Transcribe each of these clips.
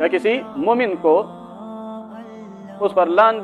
یا کسی مومن کو اس پر لعنت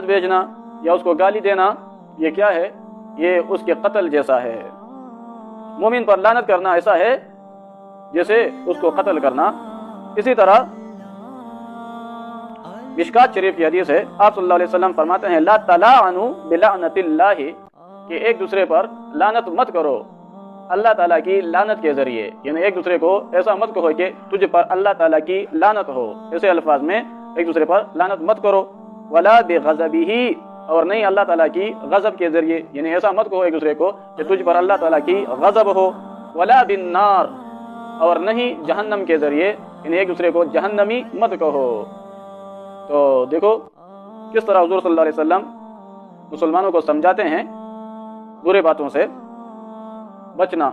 بھیجنا یا اس کو گالی دینا، یہ کیا ہے؟ یہ اس کے قتل جیسا ہے۔ مومن پر لعنت کرنا ایسا ہے جیسے اس کو قتل کرنا۔ اسی طرح مشکات شریف کی حدیث ہے، آپ صلی اللہ علیہ وسلم فرماتے ہیں لا تلاعنوا بلعنت اللہ، کہ ایک دوسرے پر لعنت مت کرو اللہ تعالیٰ کی لعنت کے ذریعے، یعنی ایک دوسرے کو ایسا مت کہو کہ تجھ پر اللہ تعالیٰ کی لعنت ہو، ایسے الفاظ میں ایک دوسرے پر لعنت مت کرو۔ ولا بغضبہ، اور نہیں اللہ تعالیٰ کی غضب کے ذریعے، یعنی ایسا مت کہو ایک دوسرے کو کہ تجھ پر اللہ تعالیٰ کی غضب ہو۔ ولا بالنار، اور نہیں جہنم کے ذریعے، یعنی ایک دوسرے کو جہنمی مت کہو۔ تو دیکھو کس طرح حضور صلی اللہ علیہ وسلم مسلمانوں کو سمجھاتے ہیں برے باتوں سے بچنا۔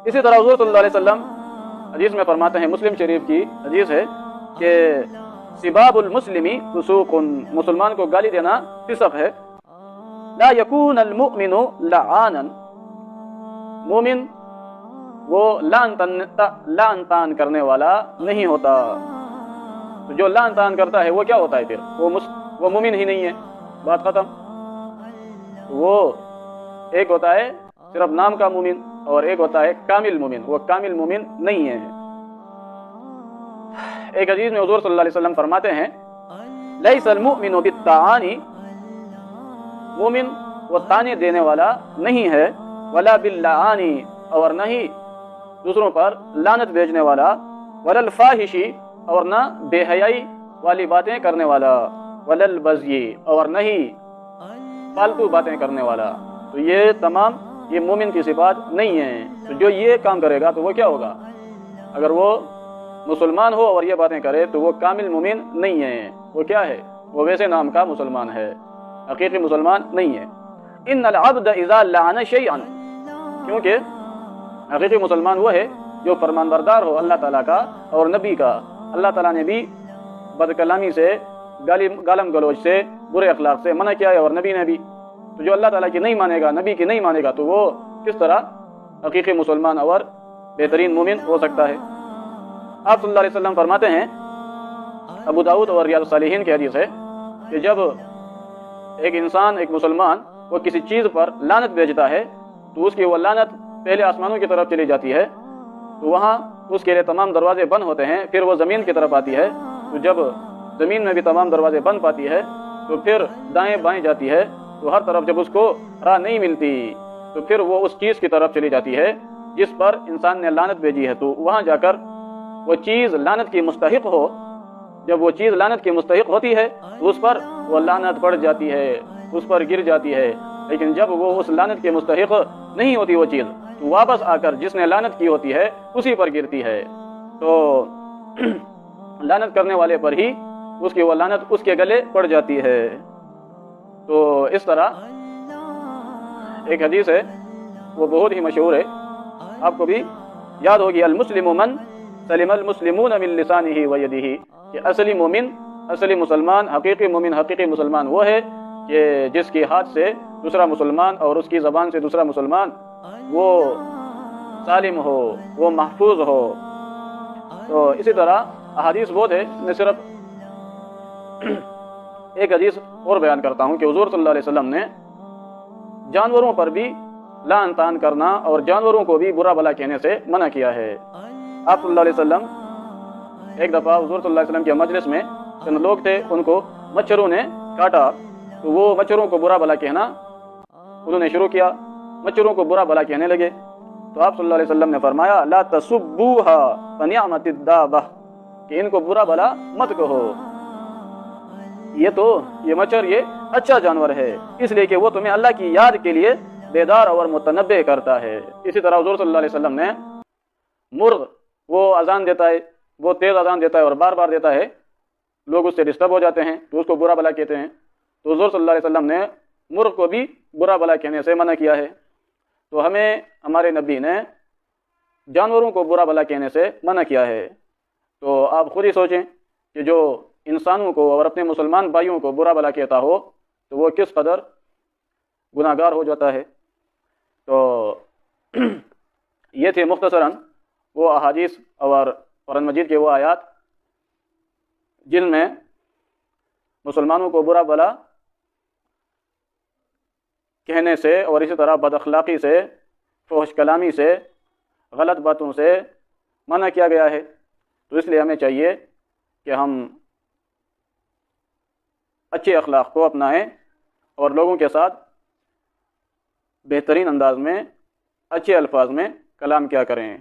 اسی طرح حضور صلی اللہ علیہ وسلم حدیث میں فرماتے ہیں، مسلم شریف کی حدیث ہے کہ سباب المسلمی فسوق، مسلمان کو گالی دینا فسق ہے۔ لا یکون المؤمن لعانا، مومن وہ لعن طعن کرنے والا نہیں ہوتا۔ تو جو لعن طعن کرتا ہے وہ کیا ہوتا ہے؟ پھر وہ مومن ہی نہیں ہے، بات ختم۔ وہ ایک ہوتا ہے صرف نام کا مومن اور ایک ہوتا ہے کامل مومن، وہ کامل مومن نہیں ہے۔ ایک حدیث میں حضور صلی اللہ علیہ وسلم فرماتے ہیں لیس المؤمن بالطعان، مومن وہ طعنے دینے والا نہیں ہے، ولا باللعان، اور نہیں دوسروں پر لعنت بھیجنے والا، ولا الفاحش، اور نہ بے حیائی والی باتیں کرنے والا، ولا البذی، اور نہیں فالتو باتیں کرنے والا۔ تو یہ تمام یہ مومن کی صفات نہیں ہیں۔ تو جو یہ کام کرے گا تو وہ کیا ہوگا؟ اگر وہ مسلمان ہو اور یہ باتیں کرے تو وہ کامل مومن نہیں ہے، وہ کیا ہے؟ وہ ویسے نام کا مسلمان ہے، حقیقی مسلمان نہیں ہے۔ ان العبد اذا لعن شیئا، کیونکہ حقیقی مسلمان وہ ہے جو فرمان بردار ہو اللہ تعالیٰ کا اور نبی کا۔ اللہ تعالیٰ نے بھی بد کلامی سے، گالم گلوچ سے، برے اخلاق سے منع کیا ہے، اور نبی نے بھی۔ تو جو اللہ تعالیٰ کی نہیں مانے گا، نبی کی نہیں مانے گا، تو وہ کس طرح حقیقی مسلمان اور بہترین مومن ہو سکتا ہے؟ آپ صلی اللہ علیہ وسلم فرماتے ہیں، ابو داؤد اور ریاض الصالحین کی حدیث ہے کہ جب ایک انسان، ایک مسلمان، وہ کسی چیز پر لعنت بھیجتا ہے تو اس کی وہ لعنت پہلے آسمانوں کی طرف چلی جاتی ہے، تو وہاں اس کے لیے تمام دروازے بند ہوتے ہیں، پھر وہ زمین کی طرف آتی ہے، تو جب زمین میں بھی تمام دروازے بند پاتی ہے تو پھر دائیں بائیں جاتی ہے، تو ہر طرف جب اس کو راہ نہیں ملتی تو پھر وہ اس چیز کی طرف چلی جاتی ہے جس پر انسان نے لعنت بھیجی ہے، تو وہاں جا کر وہ چیز لعنت کی مستحق ہو، جب وہ چیز لعنت کی مستحق ہوتی ہے تو اس پر وہ لعنت پڑ جاتی ہے، اس پر گر جاتی ہے۔ لیکن جب وہ اس لعنت کی مستحق نہیں ہوتی وہ چیز، تو واپس آ کر جس نے لعنت کی ہوتی ہے اسی پر گرتی ہے۔ تو لعنت کرنے والے پر ہی اس کی وہ لعنت اس کے گلے پڑ جاتی ہے۔ تو اس طرح ایک حدیث ہے، وہ بہت ہی مشہور ہے، آپ کو بھی یاد ہوگی، المسلم من سلم المسلمون من لسانہ و یدہ، کہ اصلی مومن، اصلی مسلمان، حقیقی مومن، حقیقی مسلمان وہ ہے کہ جس کے ہاتھ سے دوسرا مسلمان اور اس کی زبان سے دوسرا مسلمان وہ سالم ہو، وہ محفوظ ہو۔ تو اسی طرح احادیث بہت ہے، میں صرف ایک حدیث اور بیان کرتا ہوں کہ حضور صلی اللہ علیہ وسلم نے جانوروں پر بھی لعن طعن کرنا اور جانوروں کو بھی برا بھلا کہنے سے منع کیا ہے۔ آپ صلی اللہ علیہ وسلم ایک دفعہ حضور صلی اللہ علیہ وسلم کے مجلس میں چند لوگ تھے، ان کو مچھروں نے کاٹا، تو وہ مچھروں کو برا بھلا کہنا انہوں نے شروع کیا، مچھروں کو برا بھلا کہنے لگے۔ تو آپ صلی اللہ علیہ وسلم نے فرمایا لا تسبوها فنعمت الدابہ، کہ ان کو برا بھلا مت کہو، یہ مچھر یہ اچھا جانور ہے، اس لیے کہ وہ تمہیں اللہ کی یاد کے لیے بیدار اور متنبہ کرتا ہے۔ اسی طرح حضور صلی اللہ علیہ وسلم نے مرغ، وہ اذان دیتا ہے، وہ تیز اذان دیتا ہے اور بار بار دیتا ہے، لوگ اس سے ڈسٹرب ہو جاتے ہیں تو اس کو برا بھلا کہتے ہیں، تو حضور صلی اللہ علیہ وسلم نے مرغ کو بھی برا بھلا کہنے سے منع کیا ہے۔ تو ہمیں ہمارے نبی نے جانوروں کو برا بھلا کہنے سے منع کیا ہے۔ تو آپ خود ہی سوچیں کہ جو انسانوں کو اور اپنے مسلمان بھائیوں کو برا بھلا کہتا ہو تو وہ کس قدر گناہ گار ہو جاتا ہے۔ تو یہ تھے مختصراً وہ احادیث اور قرآن مجید کے وہ آیات جن میں مسلمانوں کو برا بھلا کہنے سے اور اسی طرح بد اخلاقی سے، فحش کلامی سے، غلط باتوں سے منع کیا گیا ہے۔ تو اس لیے ہمیں چاہیے کہ ہم اچھے اخلاق کو اپنائیں اور لوگوں کے ساتھ بہترین انداز میں، اچھے الفاظ میں کلام کیا کریں۔